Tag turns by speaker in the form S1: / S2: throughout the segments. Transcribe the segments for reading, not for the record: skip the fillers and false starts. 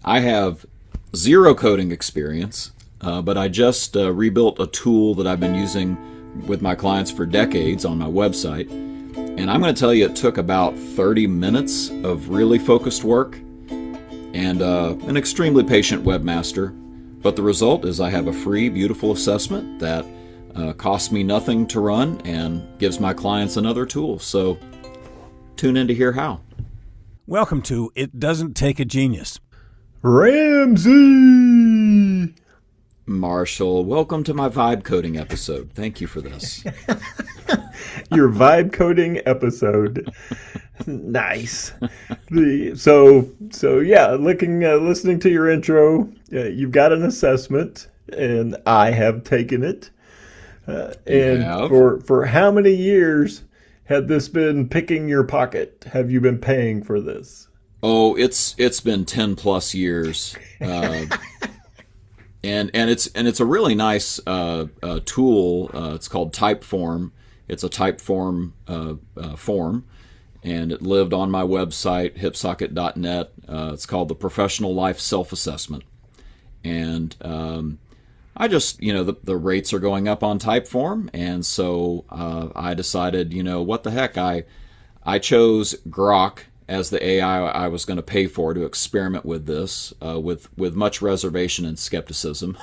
S1: I have zero coding experience, but I just rebuilt a tool that I've been using with my clients for decades on my website. And I'm going to tell you it took about 30 minutes of really focused work and an extremely patient webmaster. But the result is I have a free, beautiful assessment that costs me nothing to run and gives my clients another tool. So tune in to hear how.
S2: Welcome to It Doesn't Take a Genius.
S3: Ramsey!
S1: Marshall, welcome to my vibe coding episode. Thank you for this.
S3: Your vibe coding episode. Nice. Listening to your intro, you've got an assessment, and I have taken it. For how many years had this been picking your pocket? Have you been paying for this?
S1: Oh, it's been 10 plus years. And it's a really nice tool. It's called Typeform. It's a Typeform form, and it lived on my website, hipsocket.net. It's called the Professional Life Self-Assessment. And I just, the rates are going up on Typeform, and so I decided, what the heck, I chose Grok as the AI I was going to pay for to experiment with this, with much reservation and skepticism.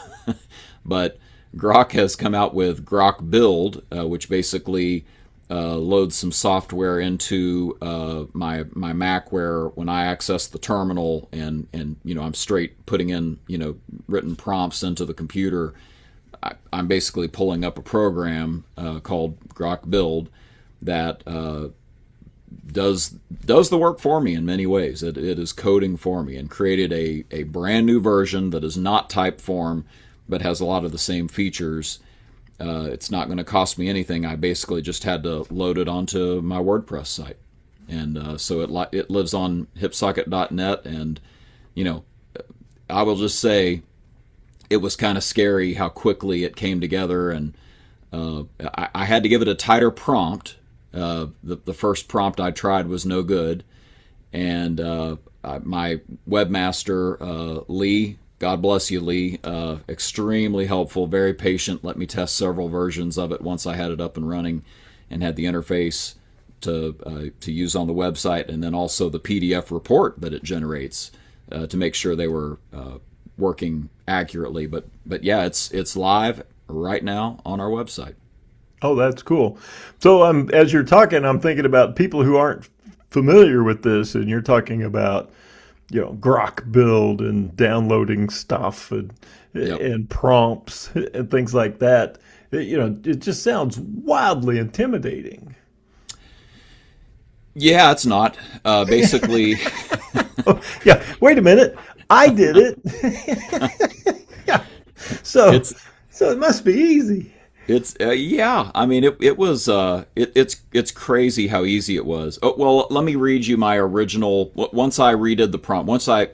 S1: But Grok has come out with Grok Build, which basically loads some software into my Mac, where when I access the terminal and I'm straight putting in written prompts into the computer, I'm basically pulling up a program called Grok Build that does the work for me in many ways. It is coding for me, and created a brand new version that is not Typeform but has a lot of the same features. It's not going to cost me anything. I basically just had to load it onto my WordPress site, and so it lives on hipsocket.net. And I will just say it was kind of scary how quickly it came together, and I had to give it a tighter prompt. The first prompt I tried was no good, and my webmaster Lee, God bless you, Lee, extremely helpful, very patient, let me test several versions of it once I had it up and running and had the interface to use on the website, and then also the PDF report that it generates to make sure they were working accurately. But yeah, it's live right now on our website.
S3: Oh, that's cool. So as you're talking, I'm thinking about people who aren't familiar with this, and you're talking about, Grok Build and downloading stuff and prompts and things like that. It just sounds wildly intimidating.
S1: Yeah, it's not. Basically.
S3: Oh, yeah. Wait a minute. I did it. Yeah. So it must be easy.
S1: It's yeah. I mean, it was it's crazy how easy it was. Oh, well, let me read you my original. Once I redid the prompt, once I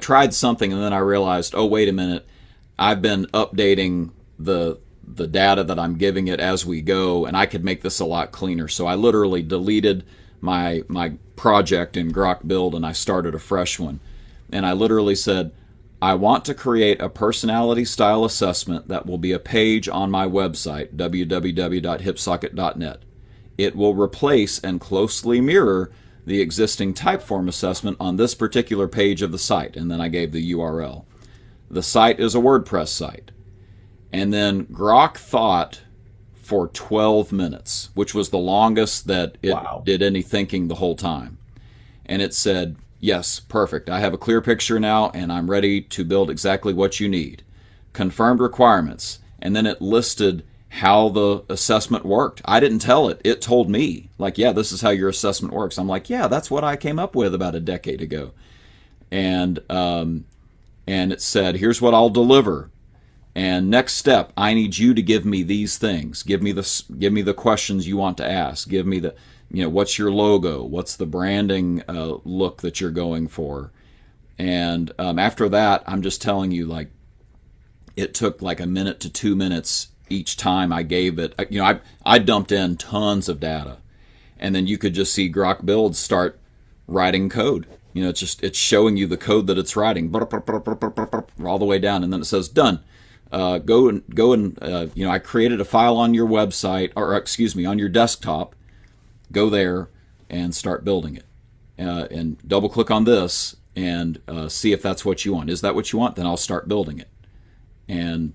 S1: tried something, and then I realized, oh, wait a minute, I've been updating the data that I'm giving it as we go, and I could make this a lot cleaner. So I literally deleted my project in Grok Build, and I started a fresh one, and I literally said, I want to create a personality style assessment that will be a page on my website, www.hipsocket.net. It will replace and closely mirror the existing Typeform assessment on this particular page of the site, and then I gave the URL. The site is a WordPress site. And then Grok thought for 12 minutes, which was the longest that it did any thinking the whole time. And it said, yes, perfect. I have a clear picture now, and I'm ready to build exactly what you need. Confirmed requirements. And then it listed how the assessment worked. I didn't tell it. It told me, like, yeah, this is how your assessment works. I'm like, yeah, that's what I came up with about a decade ago. And it said, here's what I'll deliver. And next step, I need you to give me these things. Give me the questions you want to ask. Give me the, what's your logo? What's the branding look that you're going for? And after that, I'm just telling you, like, it took like a minute to 2 minutes each time I gave it. I dumped in tons of data, and then you could just see Grok Build start writing code. it's showing you the code that it's writing all the way down, and then it says done. Go and I created a file on your website, or excuse me, on your desktop. Go there and start building it, and double click on this and see if that's what you want. Is that what you want? Then I'll start building it. And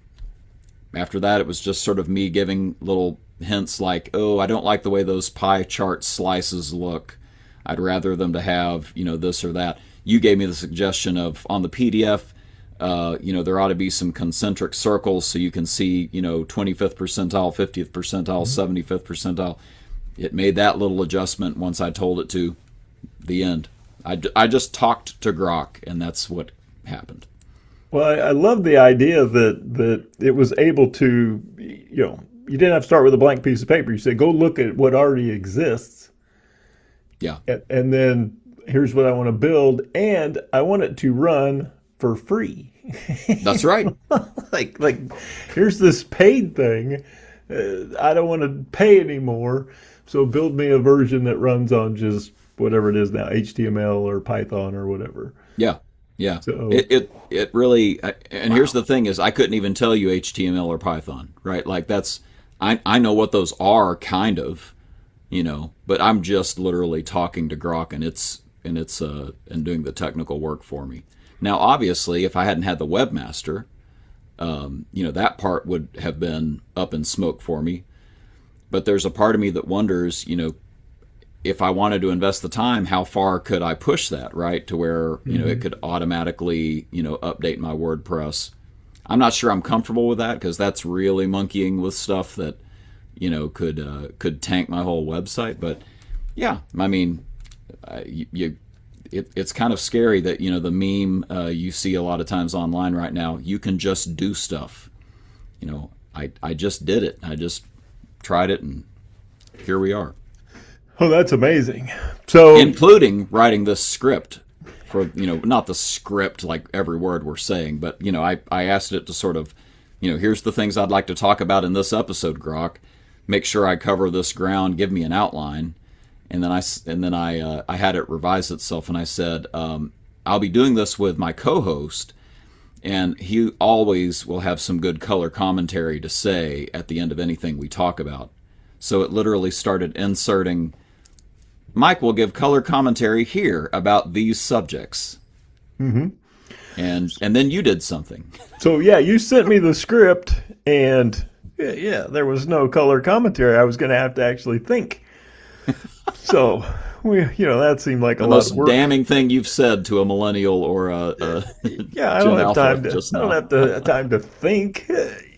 S1: after that, it was just sort of me giving little hints like, oh, I don't like the way those pie chart slices look. I'd rather them to have, this or that. You gave me the suggestion of, on the PDF, there ought to be some concentric circles so you can see, 25th percentile, 50th percentile, 75th percentile. It made that little adjustment once I told it to. The end. I just talked to Grok, and that's what happened.
S3: Well, I love the idea that it was able to, you didn't have to start with a blank piece of paper. You said, go look at what already exists.
S1: Yeah.
S3: And then here's what I want to build, and I want it to run for free.
S1: That's right.
S3: like here's this paid thing. I don't want to pay anymore. So build me a version that runs on just whatever it is now, HTML or Python or whatever.
S1: Yeah. Yeah.
S3: So
S1: it really, and here's the thing is, I couldn't even tell you HTML or Python, right? Like I know what those are kind of, but I'm just literally talking to Grok, and doing the technical work for me. Now, obviously, if I hadn't had the webmaster, that part would have been up in smoke for me. But there's a part of me that wonders, if I wanted to invest the time, how far could I push that, right? To where, it could automatically, update my WordPress. I'm not sure I'm comfortable with that, because that's really monkeying with stuff that, could tank my whole website. But yeah, I mean, it's kind of scary that, the meme you see a lot of times online right now, you can just do stuff. I just did it. I just tried it, and here we are.
S3: Oh, that's amazing. So,
S1: including writing this script for, not the script like every word we're saying, but, I asked it to sort of, here's the things I'd like to talk about in this episode, Grok. Make sure I cover this ground, give me an outline. And then I had it revise itself, and I said, I'll be doing this with my co-host, and he always will have some good color commentary to say at the end of anything we talk about. So it literally started inserting, Mike will give color commentary here about these subjects. Mm-hmm. And then you did something. So
S3: yeah, you sent me the script, and yeah, there was no color commentary. I was going to have to actually think. So that seemed like a lot of work.
S1: The most damning thing you've said to a millennial or a
S3: yeah, I don't have time to think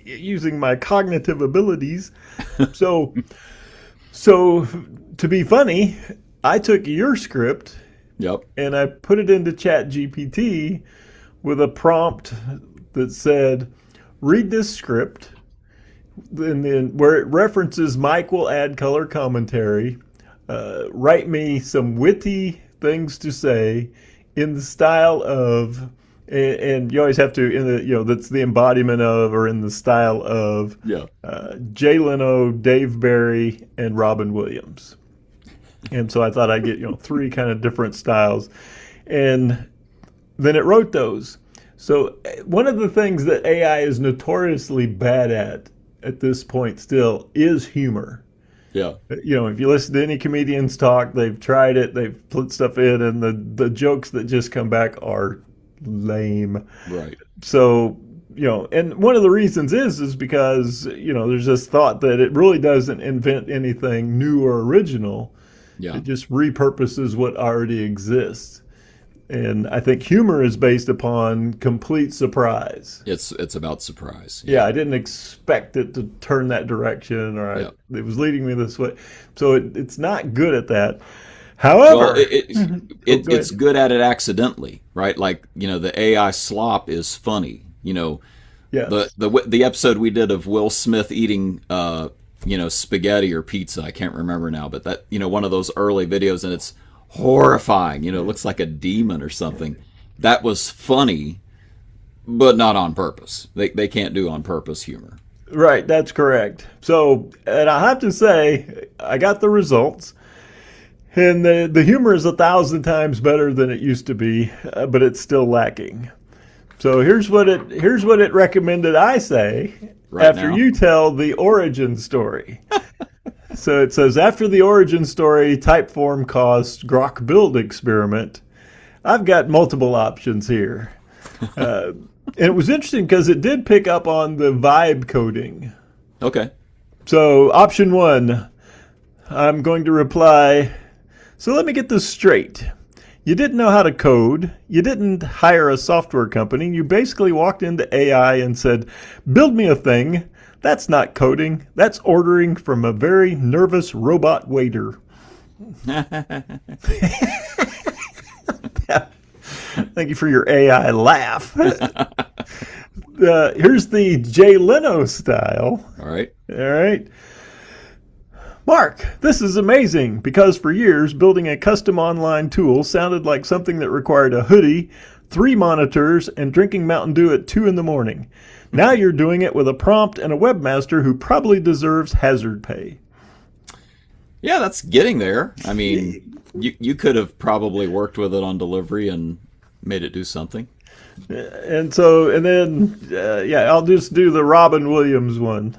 S3: using my cognitive abilities. So to be funny, I took your script,
S1: yep,
S3: and I put it into ChatGPT with a prompt that said, "Read this script." And then where it references Mike will add color commentary. Write me some witty things to say in the style of, and you always have to, that's the embodiment of, or in the style of, Jay Leno, Dave Barry, and Robin Williams. And so I thought I'd get, 3 kind of different styles. And then it wrote those. So one of the things that AI is notoriously bad at this point still is humor.
S1: Yeah.
S3: If you listen to any comedians talk, they've tried it, they've put stuff in, and the jokes that just come back are lame.
S1: Right.
S3: So, and one of the reasons is because, there's this thought that it really doesn't invent anything new or original.
S1: Yeah.
S3: It just repurposes what already exists. And I think humor is based upon complete surprise.
S1: It's about surprise.
S3: Yeah, I didn't expect it to turn that direction, or it was leading me this way. So it's not good at that. However,
S1: it's good at it accidentally, right? Like, the AI slop is funny.
S3: Yes.
S1: The episode we did of Will Smith eating spaghetti or pizza, I can't remember now, but that, one of those early videos, and it's horrifying, it looks like a demon or something. That was funny, but not on purpose. They can't do on purpose humor.
S3: Right, that's correct. So, and I have to say, I got the results, And the humor is 1,000 times better than it used to be, but it's still lacking. So here's what it recommended I say
S1: Right
S3: after
S1: now.
S3: you tell the origin story. So it says, after the origin story Typeform caused Grok build experiment, I've got multiple options here. And it was interesting because it did pick up on the vibe coding.
S1: Okay.
S3: So option one, I'm going to reply, so let me get this straight. You didn't know how to code. You didn't hire a software company. You basically walked into AI and said, build me a thing. That's not coding. That's ordering from a very nervous robot waiter. Thank you for your AI laugh. Here's the Jay Leno style.
S1: All right.
S3: All right. Mark, this is amazing because for years, building a custom online tool sounded like something that required a hoodie, 3 monitors, and drinking Mountain Dew at 2 in the morning. Now you're doing it with a prompt and a webmaster who probably deserves hazard pay.
S1: Yeah, that's getting there. I mean, you could have probably worked with it on delivery and made it do something.
S3: And then, I'll just do the Robin Williams one.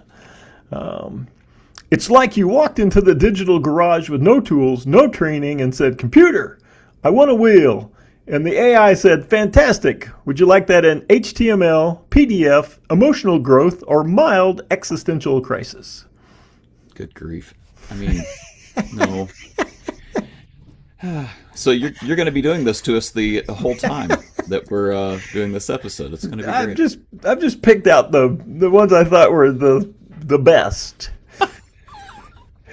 S3: It's like you walked into the digital garage with no tools, no training, and said, computer, I want a wheel. And the AI said, fantastic. Would you like that in HTML, PDF, emotional growth, or mild existential crisis?
S1: Good grief. I mean, no. So you're going to be doing this to us the whole time that we're doing this episode. It's going to be great.
S3: I've just picked out the ones I thought were the best.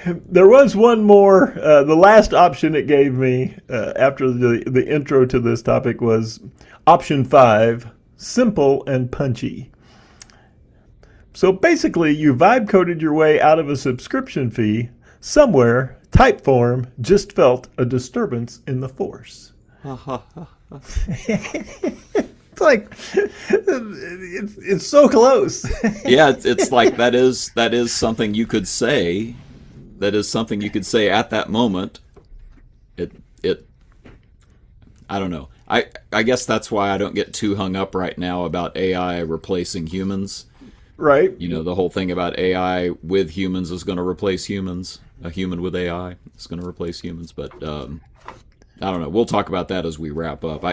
S3: There was one more. The last option it gave me after the intro to this topic was option 5, simple and punchy. So basically, you vibe coded your way out of a subscription fee. Somewhere, Typeform just felt a disturbance in the force. It's like it's so close.
S1: Yeah, it's like that is something you could say. That is something you could say at that moment. I don't know. I guess that's why I don't get too hung up right now about AI replacing humans.
S3: Right.
S1: You know, the whole thing about AI with humans is going to replace humans. A human with AI is going to replace humans. But I don't know. We'll talk about that as we wrap up.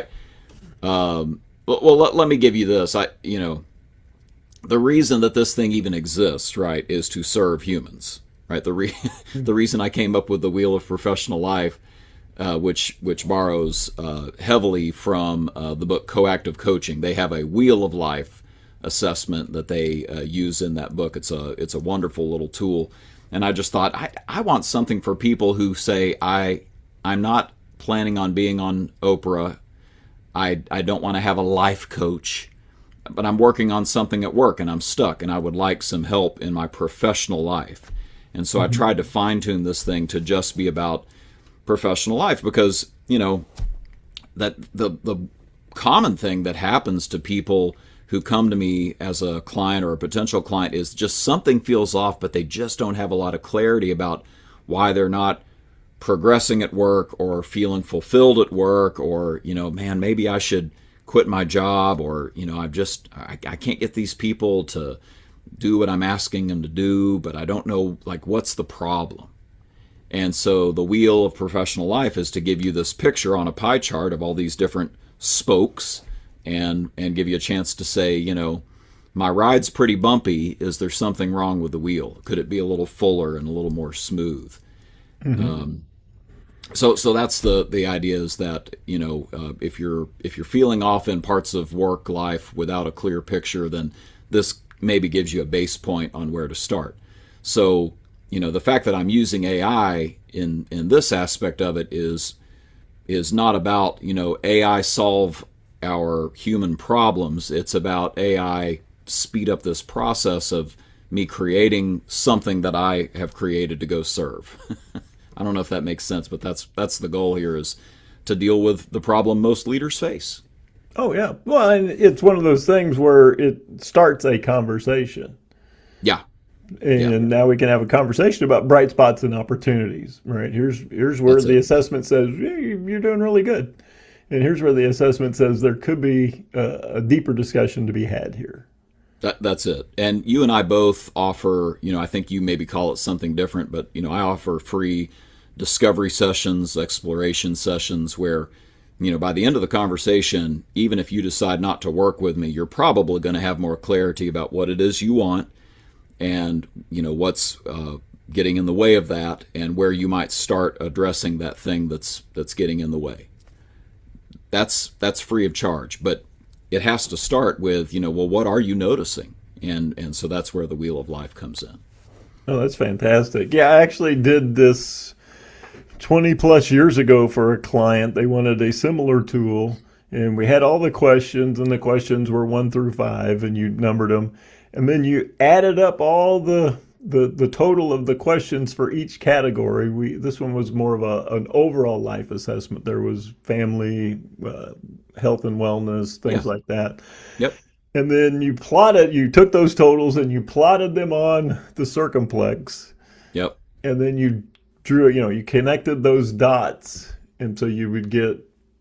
S1: Let me give you this. The reason that this thing even exists, right, is to serve humans. Right, the reason I came up with the Wheel of Professional Life, which borrows heavily from the book Coactive Coaching. They have a Wheel of Life assessment that they use in that book. It's a wonderful little tool, and I just thought I want something for people who say I'm not planning on being on Oprah. I don't want to have a life coach, but I'm working on something at work and I'm stuck and I would like some help in my professional life. And so I tried to fine-tune this thing to just be about professional life because, that the common thing that happens to people who come to me as a client or a potential client is just something feels off, but they just don't have a lot of clarity about why they're not progressing at work or feeling fulfilled at work or, man, maybe I should quit my job or, I can't get these people to do what I'm asking them to do, but I don't know, what's the problem? And so the Wheel of Professional Life is to give you this picture on a pie chart of all these different spokes and give you a chance to say, my ride's pretty bumpy. Is there something wrong with the wheel? Could it be a little fuller and a little more smooth? Mm-hmm. So that's the idea is that, if you're feeling off in parts of work life without a clear picture, then this maybe gives you a base point on where to start. So, the fact that I'm using AI in this aspect of it is not about, AI solve our human problems. It's about AI speed up this process of me creating something that I have created to go serve. I don't know if that makes sense, but that's the goal here is to deal with the problem most leaders face.
S3: Oh, yeah. Well, and it's one of those things where it starts a conversation.
S1: Yeah.
S3: And now we can have a conversation about bright spots and opportunities, right? Here's where
S1: That's
S3: the
S1: it.
S3: assessment says, "Hey, you're doing really good." And here's where the assessment says there could be a deeper discussion to be had here.
S1: That's it. And you and I both offer, I think you maybe call it something different, but, I offer free discovery sessions, exploration sessions where, by the end of the conversation, even if you decide not to work with me, you're probably going to have more clarity about what it is you want and, what's getting in the way of that and where you might start addressing that thing that's getting in the way. That's free of charge, but it has to start with, well, what are you noticing? And so that's where the Wheel of Life comes in.
S3: Oh, that's fantastic. Yeah, I actually did this 20 plus years ago for a client. They wanted a similar tool, and we had all the questions, and the questions were 1 through 5, and you numbered them. And then you added up all the total of the questions for each category. This one was more of an overall life assessment. There was family, health and wellness, things like that.
S1: Yep.
S3: And then you took those totals and you plotted them on the circumplex.
S1: Yep.
S3: And then you drew, you connected those dots. And so you would get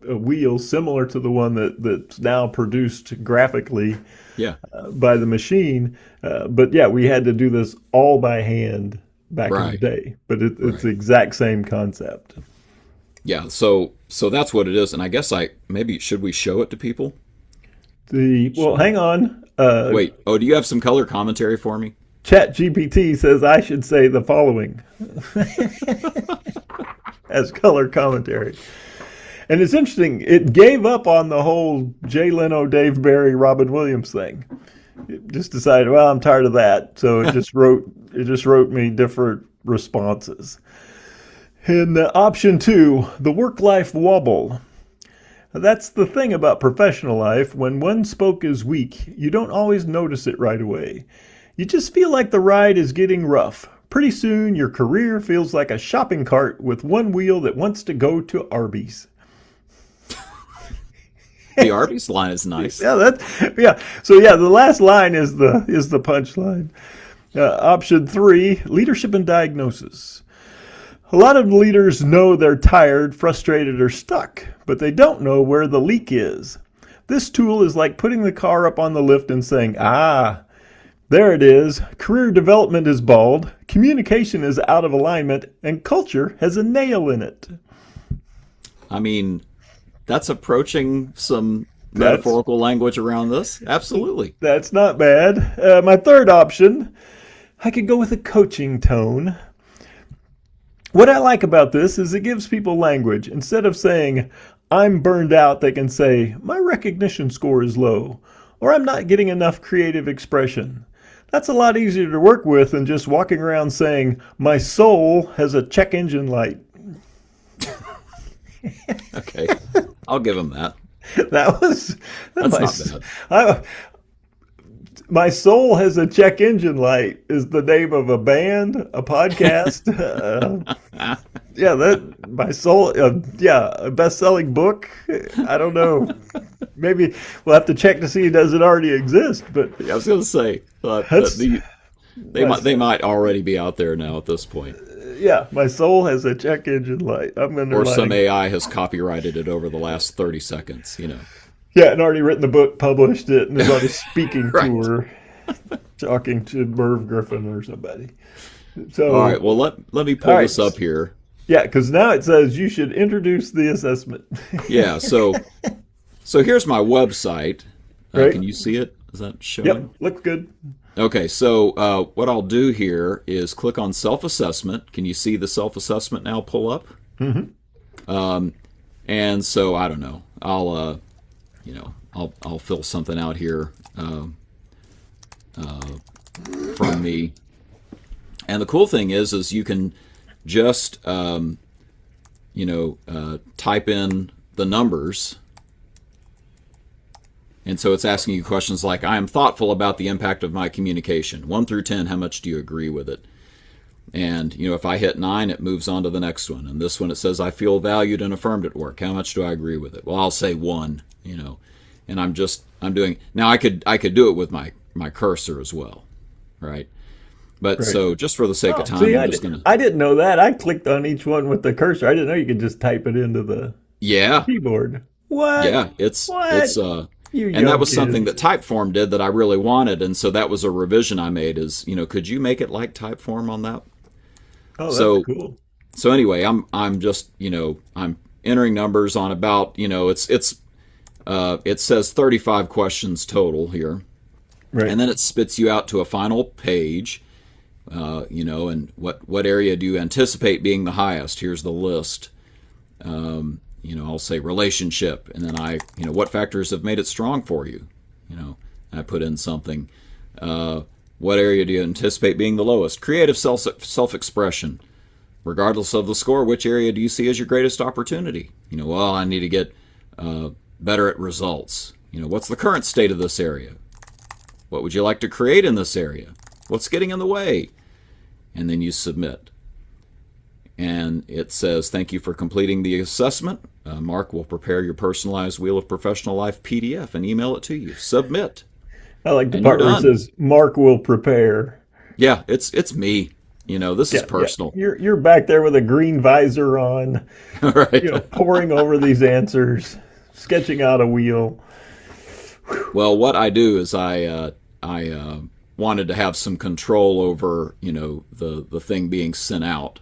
S3: a wheel similar to the one that's now produced graphically
S1: Yeah.
S3: by the machine. But yeah, we had to do this all by hand back in the
S1: Right.
S3: day. But it's the exact same concept.
S1: Yeah. So that's what it is. And I guess should we show it to people?
S3: Well, hang on.
S1: Wait. Oh, do you have some color commentary for me?
S3: ChatGPT says I should say the following as color commentary. And it's interesting. It gave up on the whole Jay Leno, Dave Barry, Robin Williams thing. It just decided, well, I'm tired of that. So it just wrote me different responses. In option 2, the work-life wobble. That's the thing about professional life. When one spoke is weak, you don't always notice it right away. You just feel like the ride is getting rough. Pretty soon, your career feels like a shopping cart with one wheel that wants to go to Arby's.
S1: The Arby's line is nice.
S3: So the last line is the punchline. Option 3, leadership and diagnosis. A lot of leaders know they're tired, frustrated, or stuck, but they don't know where the leak is. This tool is like putting the car up on the lift and saying, there it is. Career development is bald, communication is out of alignment, and culture has a nail in it.
S1: I mean, that's approaching some metaphorical language around this. Absolutely.
S3: That's not bad. My third option, I could go with a coaching tone. What I like about this is it gives people language. Instead of saying, I'm burned out, they can say, my recognition score is low, or I'm not getting enough creative expression. That's a lot easier to work with than just walking around saying, my soul has a check engine light.
S1: Okay. I'll give him that.
S3: That's
S1: not bad.
S3: My soul has a check engine light is the name of a band, a podcast. My soul. A best-selling book. I don't know. Maybe we'll have to check to see does it already exist. But
S1: I was going to say they might already be out there now at this point.
S3: Yeah, my soul has a check engine light. I'm going to.
S1: Or some AI has copyrighted it over the last 30 seconds.
S3: Yeah, and already written the book, published it, and is on a speaking
S1: Right.
S3: tour, talking to Merv Griffin or somebody. So,
S1: All right. Well, let me pull this up here.
S3: Yeah, because now it says you should introduce the assessment.
S1: Yeah. So here's my website.
S3: Right.
S1: Can you see it? Is that showing?
S3: Yep, looks good.
S1: Okay. So what I'll do here is click on self-assessment. Can you see the self-assessment now pull up? Mm-hmm. And so I don't know. I'll fill something out here from me. And the cool thing is you can just type in the numbers. And so it's asking you questions like, I am thoughtful about the impact of my communication. 1 through 10, how much do you agree with it? And, if I hit 9, it moves on to the next one. And this one, it says, I feel valued and affirmed at work. How much do I agree with it? Well, I'll say 1, and I'm doing, now I could do it with my cursor as well, right? But
S3: Right.
S1: so just for the sake
S3: Oh,
S1: of time,
S3: see,
S1: I'm just gonna.
S3: I didn't know that. I clicked on each one with the cursor. I didn't know you could just type it into the
S1: Yeah,
S3: keyboard. What?
S1: yeah. It's
S3: What? You
S1: and that
S3: young
S1: was something that
S3: kids.
S1: Typeform did that I really wanted, and so that was a revision I made. Is could you make it like Typeform on that?
S3: Oh, that's
S1: So
S3: cool.
S1: so anyway, I'm just I'm entering numbers on about it says 35 questions total here,
S3: Right.
S1: and then it spits you out to a final page. And what area do you anticipate being the highest? Here's the list. I'll say relationship, and then what factors have made it strong for you? I put in something. What area do you anticipate being the lowest? Creative self-expression. Regardless of the score, which area do you see as your greatest opportunity? Well, I need to get better at results. What's the current state of this area? What would you like to create in this area? What's getting in the way? And then you submit. And it says, thank you for completing the assessment. Mark will prepare your personalized Wheel of Professional Life PDF and email it to you. Submit.
S3: I like the
S1: And you're
S3: part where it
S1: done.
S3: says Mark will prepare.
S1: Yeah, it's me. This is
S3: Yeah, yeah.
S1: personal.
S3: You're back there with a green visor on,
S1: All right.
S3: poring over these answers, sketching out a wheel.
S1: Well, what I do is I wanted to have some control over the thing being sent out,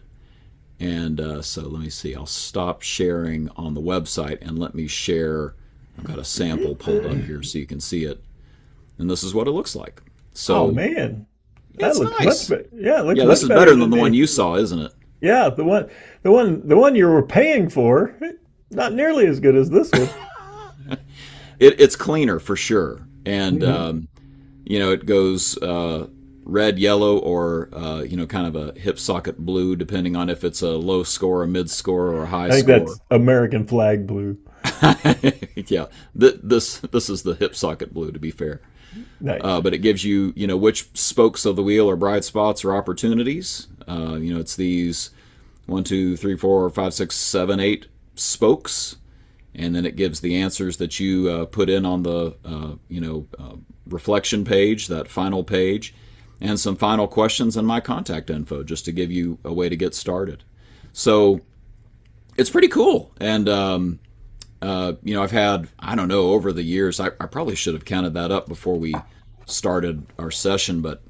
S1: and so let me see. I'll stop sharing on the website and let me share. I've got a sample pulled up here so you can see it, and this is what it looks like. So
S3: Oh man, that
S1: it's
S3: looks
S1: nice.
S3: much better. Yeah, it looks
S1: Yeah,
S3: much
S1: this is better than the
S3: me.
S1: one you saw, isn't it?
S3: Yeah, the one you were paying for, not nearly as good as this one.
S1: It's cleaner for sure, and it goes red, yellow, or kind of a hip socket blue, depending on if it's a low score, a mid score, or a high
S3: I think
S1: score.
S3: that's American flag blue.
S1: Yeah, this is the hip socket blue, to be fair.
S3: Nice.
S1: But it gives you which spokes of the wheel are bright spots or opportunities. It's these 1, 2, 3, 4, 5, 6, 7, 8 spokes, and then it gives the answers that you put in on the reflection page, that final page, and some final questions and my contact info just to give you a way to get started. So it's pretty cool, and I've had, I don't know, over the years, I probably should have counted that up before we started our session, but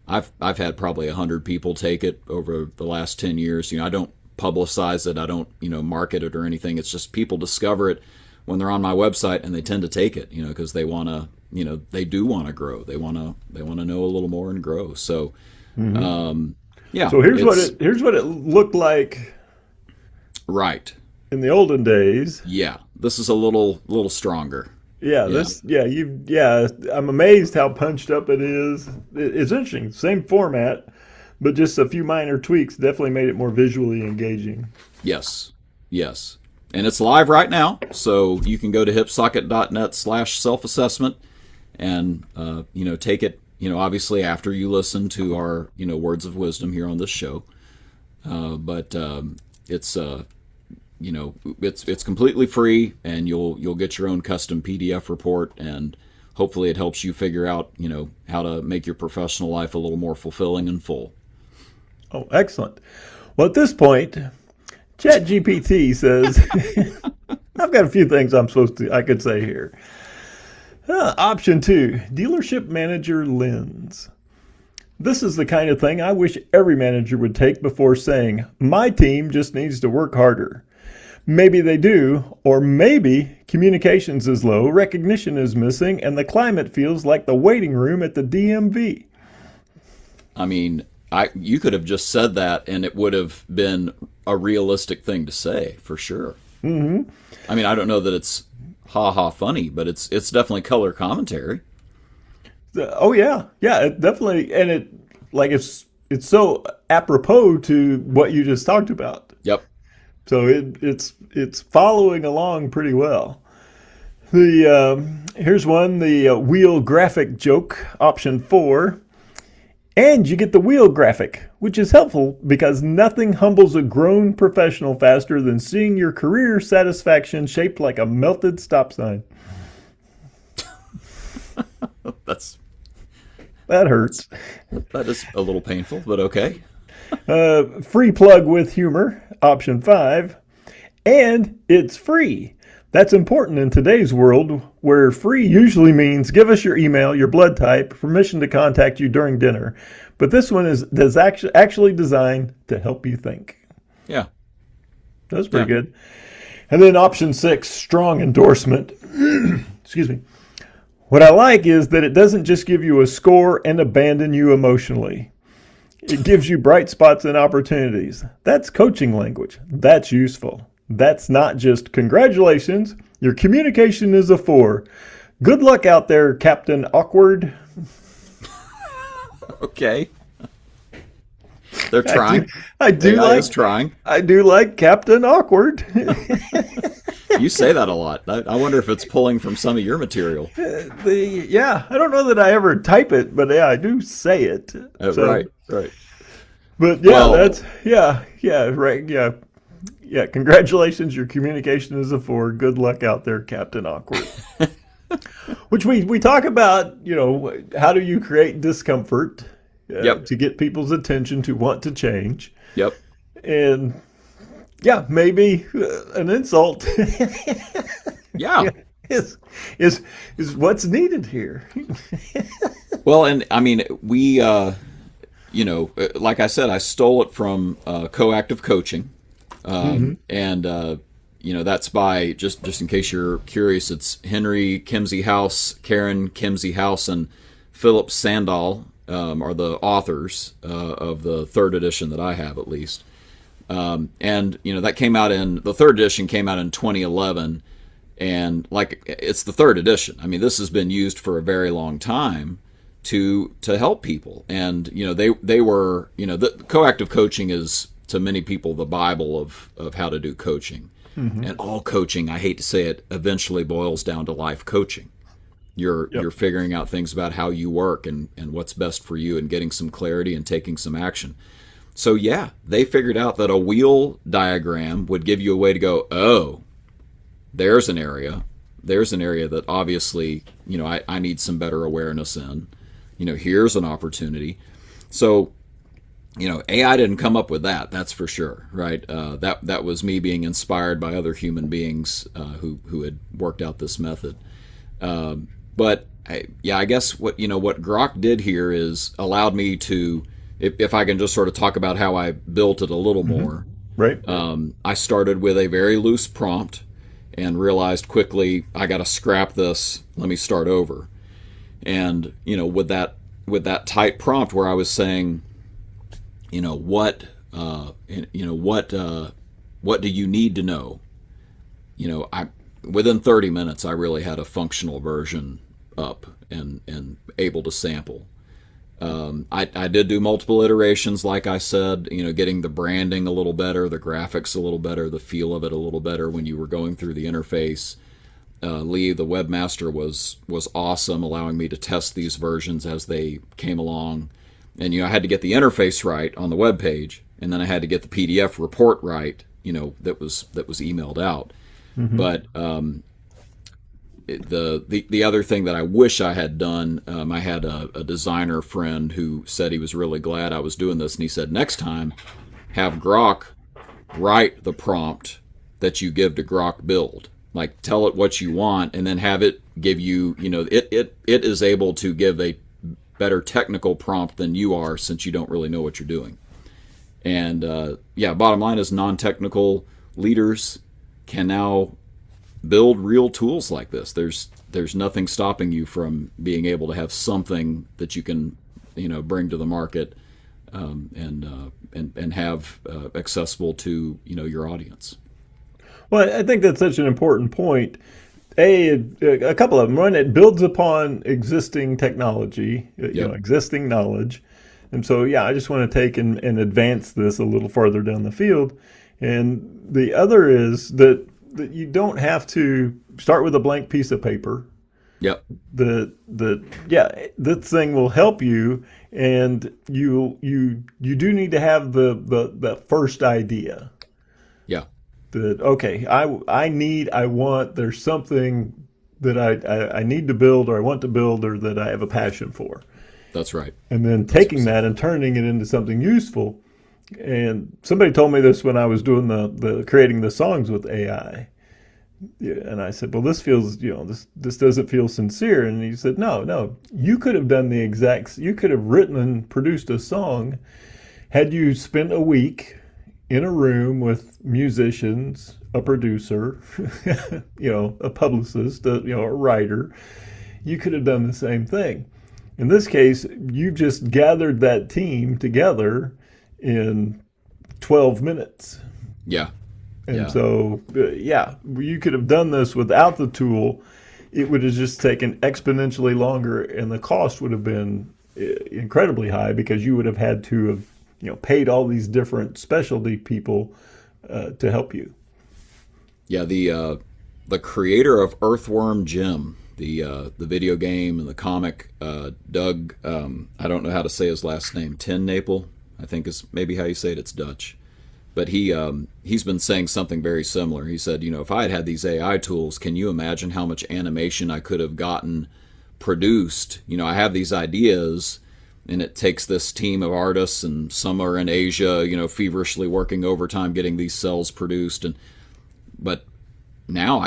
S1: I've had probably 100 people take it over the last 10 years. I don't publicize it, I don't market it or anything. It's just people discover it when they're on my website, and they tend to take it because they want to they do want to grow. They want to know a little more and grow. So yeah.
S3: So here's
S1: it's-
S3: here's what it looked like
S1: right.
S3: in the olden days.
S1: Yeah, this is a little stronger.
S3: Yeah, I'm amazed how punched up it is. It's interesting. Same format, but just a few minor tweaks definitely made it more visually engaging.
S1: Yes, yes. And it's live right now, so you can go to hipsocket.net/self-assessment and, take it, obviously after you listen to our, words of wisdom here on this show. But it's completely free, and you'll get your own custom PDF report, and hopefully it helps you figure out, how to make your professional life a little more fulfilling and full.
S3: Oh, excellent. Well, at this point, ChatGPT says, I've got a few things I could say here. Option 2, dealership manager lens. This is the kind of thing I wish every manager would take before saying, my team just needs to work harder. Maybe they do, or maybe communications is low, recognition is missing, and the climate feels like the waiting room at the DMV.
S1: I mean, you could have just said that, and it would have been a realistic thing to say, for sure. Mm-hmm. I mean, I don't know that it's ha-ha funny, but it's definitely color commentary.
S3: Oh yeah, it definitely, and it's so apropos to what you just talked about.
S1: Yep.
S3: So it's following along pretty well. Here's one, the wheel graphic joke, option 4. And you get the wheel graphic, which is helpful because nothing humbles a grown professional faster than seeing your career satisfaction shaped like a melted stop sign.
S1: That's
S3: That hurts.
S1: That is a little painful, but okay.
S3: Free plug with humor, option 5. And it's free. That's important in today's world where free usually means give us your email, your blood type, permission to contact you during dinner. But this one is actually designed to help you think.
S1: Yeah.
S3: That's pretty good. And then option 6, strong endorsement. Excuse me. What I like is that it doesn't just give you a score and abandon you emotionally. It gives you bright spots and opportunities. That's coaching language. That's useful. That's not just congratulations. Your communication is a 4. Good luck out there, Captain Awkward.
S1: Okay. They're trying.
S3: I do
S1: AI
S3: like
S1: is trying.
S3: I do like Captain Awkward.
S1: You say that a lot. I wonder if it's pulling from some of your material.
S3: I don't know that I ever type it, but yeah, I do say it.
S1: Right.
S3: But yeah,
S1: Well-
S3: that's right. Yeah. Congratulations, your communication is a 4. Good luck out there, Captain Awkward. Which we talk about, how do you create discomfort to get people's attention to want to change,
S1: Yep.
S3: and maybe an insult
S1: Yeah.
S3: is what's needed here.
S1: Well, and I mean, we, like I said, I stole it from Coactive Coaching. And, that's by, just in case you're curious, it's Henry Kimsey House, Karen Kimsey House, and Philip Sandall are the authors of the 3rd edition that I have, at least. And, that came out the 3rd edition came out in 2011. And it's the 3rd edition. I mean, this has been used for a very long time to help people. And, they were, the Coactive Coaching is, to many people, the Bible of how to do coaching. And all coaching, I hate to say it, eventually boils down to life coaching. You're figuring out things about how you work and what's best for you, and getting some clarity and taking some action. So yeah, they figured out that a wheel diagram would give you a way to go, oh, there's an area that obviously, I need some better awareness in. Here's an opportunity. So, AI didn't come up with that. That's for sure, right? That was me being inspired by other human beings who had worked out this method. But I guess what Grok did here is allowed me to, if I can just sort of talk about how I built it a little more.
S3: Right.
S1: I started with a very loose prompt and realized quickly I got to scrap this. Let me start over. And with that tight prompt where I was saying, what do you need to know? Within 30 minutes, I really had a functional version up and able to sample. I did do multiple iterations, like I said, getting the branding a little better, the graphics a little better, the feel of it a little better when you were going through the interface. Lee, the webmaster, was awesome, allowing me to test these versions as they came along. And I had to get the interface right on the web page, and then I had to get the PDF report right, that was emailed out. But the other thing that I wish I had done, I had a designer friend who said he was really glad I was doing this, and he said, next time, have Grok write the prompt that you give to Grok Build. Like, tell it what you want, and then have it give you, it is able to give a better technical prompt than you are, since you don't really know what you're doing. And bottom line is, non-technical leaders can now build real tools like this. There's nothing stopping you from being able to have something that you can bring to the market and have accessible to your audience.
S3: Well, I think that's such an important point. A couple of them. One, it builds upon existing technology, existing knowledge. And so, I just want to take and advance this a little farther down the field. And the other is that you don't have to start with a blank piece of paper.
S1: Yep.
S3: This thing will help you, and you do need to have the first idea.
S1: Yeah.
S3: That, okay, I want, there's something that I need to build, or I want to build, or that I have a passion for.
S1: That's right.
S3: and then taking that and turning it into something useful. And somebody told me this when I was doing the creating the songs with AI. Yeah, and I said, well, this feels, this doesn't feel sincere. And he said, no, you could have done you could have written and produced a song had you spent a week in a room with musicians, a producer, a publicist, a writer. You could have done the same thing. In this case, you just gathered that team together in 12 minutes.
S1: Yeah.
S3: And so, you could have done this without the tool. It would have just taken exponentially longer, and the cost would have been incredibly high because you would have had to have, paid all these different specialty people to help you.
S1: Yeah, the creator of Earthworm Jim, the video game and the comic, Doug, I don't know how to say his last name, TenNapel, I think is maybe how you say it. It's Dutch. But he's been saying something very similar. He said, if I had these AI tools, can you imagine how much animation I could have gotten produced? I have these ideas, and it takes this team of artists, and some are in Asia, feverishly working overtime getting these cells produced. But now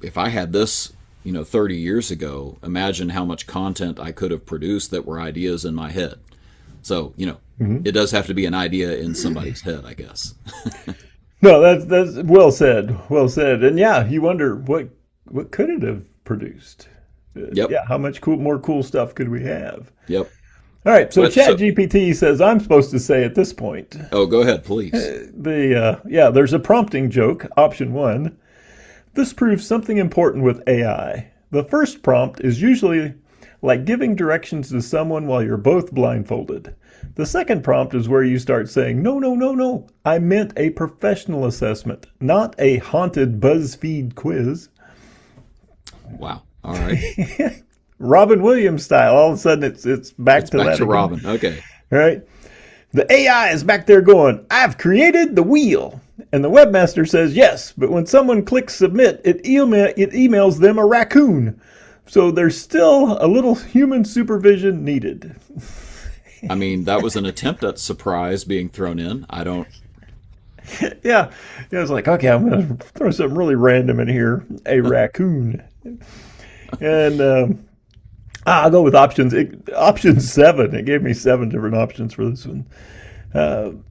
S1: if I had this, 30 years ago, imagine how much content I could have produced that were ideas in my head. So, it does have to be an idea in somebody's head, I guess.
S3: No, that's well said. Well said. And you wonder what could it have produced?
S1: Yep.
S3: Yeah, how much more cool stuff could we have?
S1: Yep.
S3: All right, so ChatGPT says I'm supposed to say at this point.
S1: Oh, go ahead, please.
S3: There's a prompting joke, option 1. This proves something important with AI. The first prompt is usually like giving directions to someone while you're both blindfolded. The second prompt is where you start saying, no, I meant a professional assessment, not a haunted BuzzFeed quiz.
S1: Wow. All right.
S3: Robin Williams style. All of a sudden it's back to that.
S1: Back to
S3: again.
S1: Robin. Okay.
S3: All right. The AI is back there going, I've created the wheel. And the webmaster says yes, but when someone clicks submit, it emails them a raccoon. So there's still a little human supervision needed.
S1: I mean, that was an attempt at surprise being thrown in. I don't.
S3: Yeah. I was like, okay, I'm going to throw something really random in here. A raccoon. And I'll go with option 7. It gave me 7 different options for this one.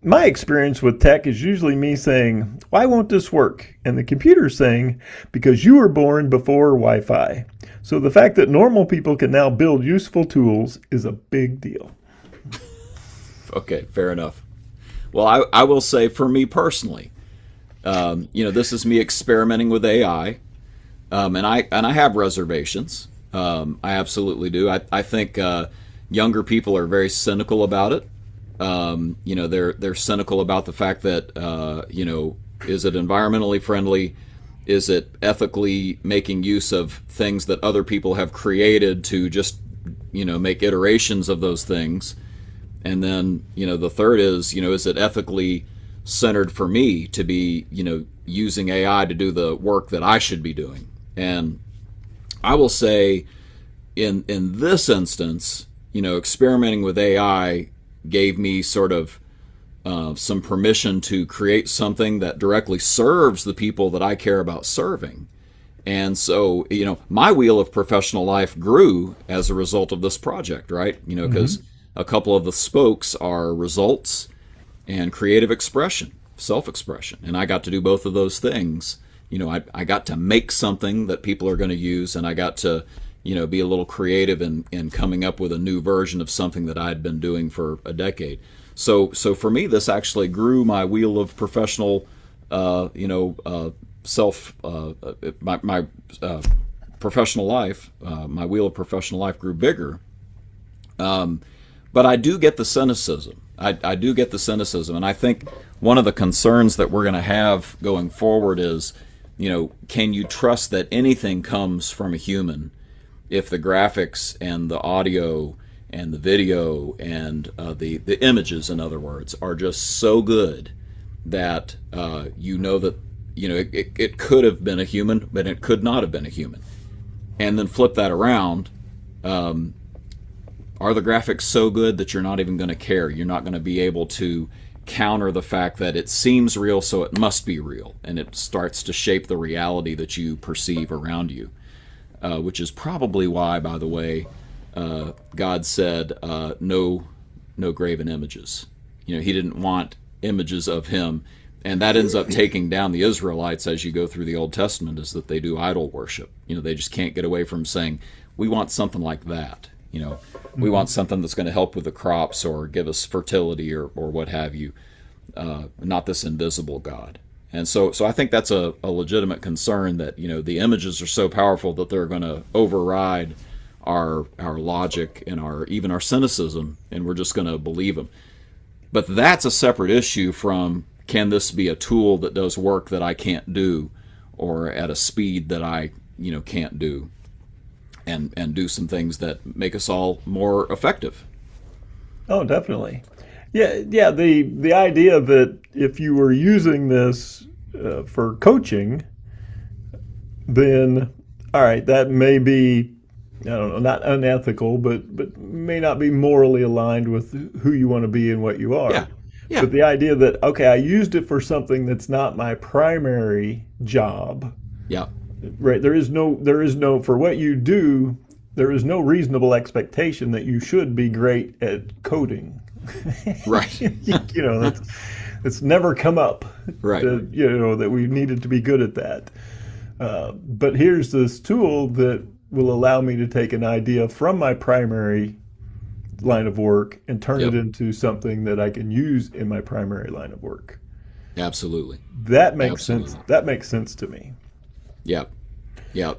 S3: My experience with tech is usually me saying, why won't this work? And the computer saying, because you were born before Wi-Fi. So the fact that normal people can now build useful tools is a big deal.
S1: Okay, fair enough. Well, I will say for me personally, this is me experimenting with AI, and I have reservations. I absolutely do. I think younger people are very cynical about it. They're cynical about the fact that is it environmentally friendly? Is it ethically making use of things that other people have created to just make iterations of those things? And then the third is it ethically centered for me to be using AI to do the work that I should be doing? And I will say in this instance, experimenting with AI gave me sort of some permission to create something that directly serves the people that I care about serving. And so, my wheel of professional life grew as a result of this project, right? Because a couple of the spokes are results and creative expression, self-expression. And I got to do both of those things. I got to make something that people are going to use, and I got to be a little creative in coming up with a new version of something that I'd been doing for a decade. So for me, this actually grew my wheel of professional, my professional life. My wheel of professional life grew bigger. But I do get the cynicism. I do get the cynicism, and I think one of the concerns that we're going to have going forward is, can you trust that anything comes from a human? If the graphics and the audio and the video and the images, in other words, are just so good that that it could have been a human, but it could not have been a human. And then flip that around. are the graphics so good that you're not even going to care? You're not going to be able to counter the fact that it seems real, so it must be real, and it starts to shape the reality that you perceive around you, which is probably why, by the way, God said no graven images. He didn't want images of him, and that ends up taking down the Israelites as you go through the Old Testament, is that they do idol worship. They just can't get away from saying, we want something like that. We want something that's going to help with the crops or give us fertility or what have you, not this invisible God. And so I think that's a legitimate concern, that the images are so powerful that they're going to override our logic and even our cynicism, and we're just going to believe them. But that's a separate issue from, can this be a tool that does work that I can't do, or at a speed that I can't do, and do some things that make us all more effective.
S3: Oh, definitely. Yeah. The idea that if you were using this for coaching, then all right, that may be, I don't know, not unethical, but may not be morally aligned with who you want to be and what you are.
S1: Yeah.
S3: But the idea that, okay, I used it for something that's not my primary job.
S1: Yeah.
S3: Right. There is no, for what you do, there is no reasonable expectation that you should be great at coding.
S1: Right.
S3: It's never come up.
S1: Right.
S3: That we needed to be good at that. But here's this tool that will allow me to take an idea from my primary line of work and turn it into something that I can use in my primary line of work.
S1: Absolutely.
S3: That makes sense. That makes sense to me.
S1: Yeah.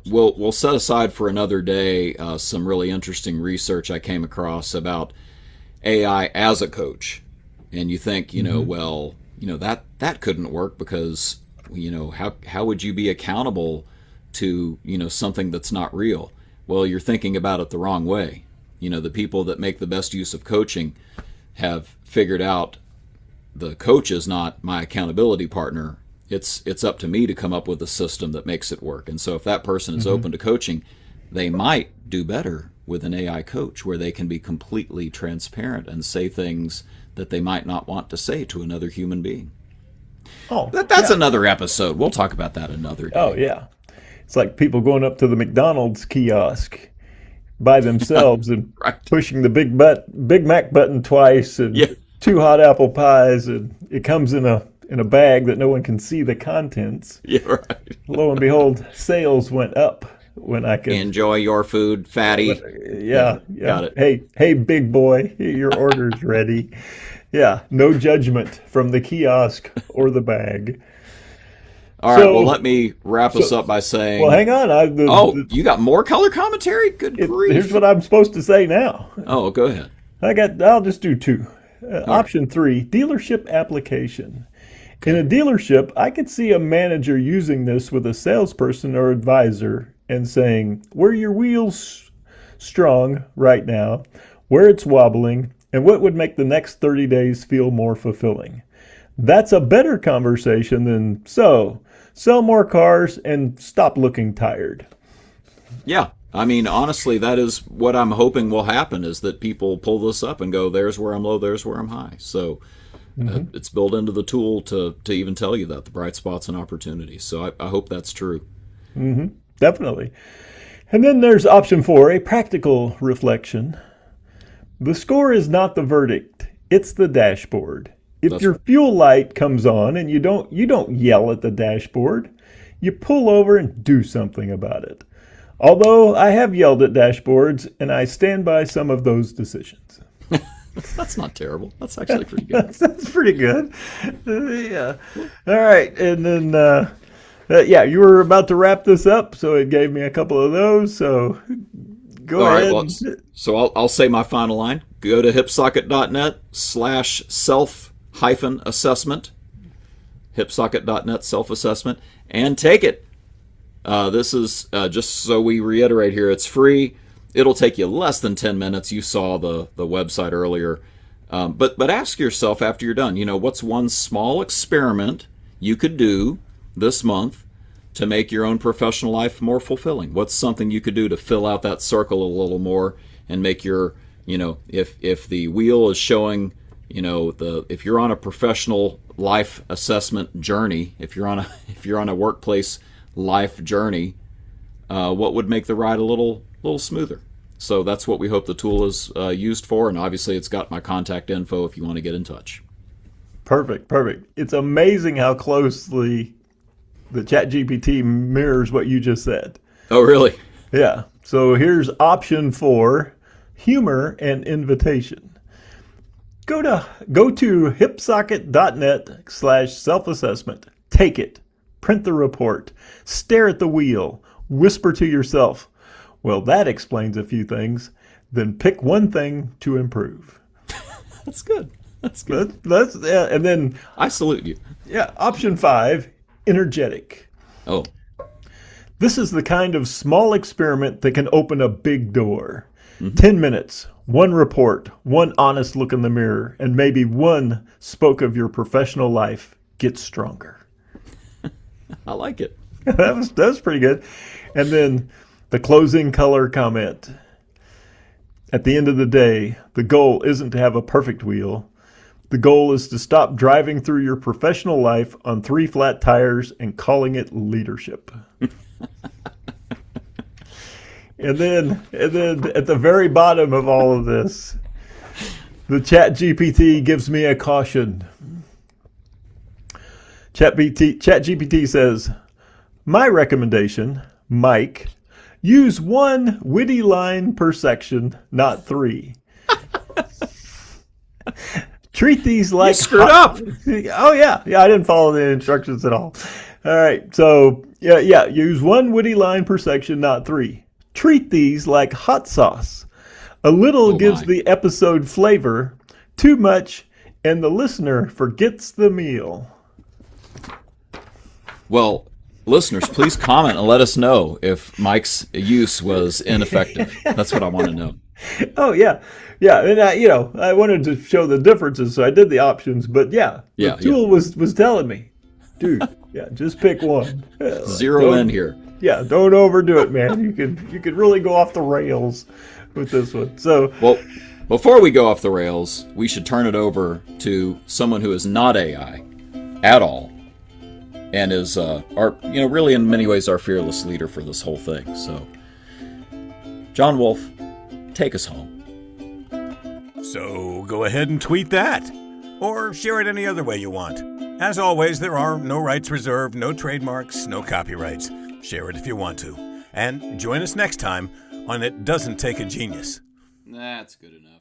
S1: We'll set aside for another day some really interesting research I came across about AI as a coach. And you think, that couldn't work because, how would you be accountable to, something that's not real? Well, you're thinking about it the wrong way. The people that make the best use of coaching have figured out the coach is not my accountability partner. It's up to me to come up with a system that makes it work. And so if that person is open to coaching, they might do better with an AI coach, where they can be completely transparent and say things that they might not want to say to another human being.
S3: Oh,
S1: that's another episode. We'll talk about that another day.
S3: Oh, yeah. It's like people going up to the McDonald's kiosk by themselves and
S1: Right.
S3: pushing the Big Mac button twice, and 2 hot apple pies, and it comes in a bag that no one can see the contents.
S1: Yeah, right.
S3: Lo and behold, sales went up when I could
S1: Enjoy your food, fatty.
S3: Yeah.
S1: Got it.
S3: Hey, big boy, your order's ready. Yeah, no judgment from the kiosk or the bag.
S1: All right, well, let me wrap us up by saying...
S3: Well, hang on.
S1: You got more color commentary? Good grief.
S3: Here's what I'm supposed to say now.
S1: Oh, go ahead.
S3: I'll just do 2. Option 3, dealership application. In a dealership, I could see a manager using this with a salesperson or advisor and saying, where your wheels strong right now, where it's wobbling, and what would make the next 30 days feel more fulfilling. That's a better conversation than, sell more cars and stop looking tired.
S1: Yeah. I mean, honestly, that is what I'm hoping will happen, is that people pull this up and go, there's where I'm low, there's where I'm high. So it's built into the tool to even tell you that, the bright spots and opportunities. So I hope that's true.
S3: Mm-hmm. Definitely. And then there's option 4, a practical reflection. The score is not the verdict, it's the dashboard. If your fuel light comes on and you don't yell at the dashboard, you pull over and do something about it. Although I have yelled at dashboards, and I stand by some of those decisions.
S1: That's not terrible. That's actually pretty good.
S3: That's pretty good. Yeah. All right. And then, you were about to wrap this up, so it gave me a couple of those. So go ahead.
S1: Well, so I'll say my final line. Go to hipsocket.net/self-assessment, hipsocket.net self-assessment, and take it. This is, just so we reiterate here, it's free. It'll take you less than 10 minutes. You saw the website earlier. But ask yourself after you're done, what's one small experiment you could do this month to make your own professional life more fulfilling? What's something you could do to fill out that circle a little more and make your if the wheel is showing, if you're on a professional life assessment journey, if you're on a workplace life journey, what would make the ride a little smoother? So that's what we hope the tool is used for, and obviously it's got my contact info if you want to get in touch.
S3: Perfect. It's amazing how closely the ChatGPT mirrors what you just said.
S1: Oh, really?
S3: Yeah. So here's option 4, humor and invitation. Go to hipsocket.net/self-assessment. Take it. Print the report. Stare at the wheel. Whisper to yourself, well, that explains a few things. Then pick one thing to improve.
S1: That's good.
S3: And then
S1: I salute you.
S3: Yeah, option 5, energetic.
S1: Oh.
S3: This is the kind of small experiment that can open a big door. 10 minutes, one report, one honest look in the mirror, and maybe one spoke of your professional life gets stronger.
S1: I like it.
S3: that was pretty good. And then the closing color comment. At the end of the day, the goal isn't to have a perfect wheel. The goal is to stop driving through your professional life on 3 flat tires and calling it leadership. And then at the very bottom of all of this, the ChatGPT gives me a caution. ChatGPT says, my recommendation, Mike, use 1 witty line per section, not 3. Treat these like...
S1: You screwed up.
S3: Oh, yeah. Yeah, I didn't follow the instructions at all. All right. So, yeah. Use 1 witty line per section, not 3. Treat these like hot sauce. A little gives the episode flavor. Too much, and the listener forgets the meal.
S1: Well, listeners, please comment and let us know if Mike's use was ineffective. That's what I want to know.
S3: Oh, yeah. Yeah, and I wanted to show the differences, so I did the options. But the tool was telling me, dude, just pick one.
S1: Zero in here.
S3: Yeah, don't overdo it, man. You could really go off the rails with this one. So,
S1: well, before we go off the rails, we should turn it over to someone who is not AI at all, and is really in many ways our fearless leader for this whole thing. So, John Wolf, take us home.
S2: So go ahead and tweet that, or share it any other way you want. As always, there are no rights reserved, no trademarks, no copyrights. Share it if you want to. And join us next time on It Doesn't Take a Genius.
S1: That's good enough.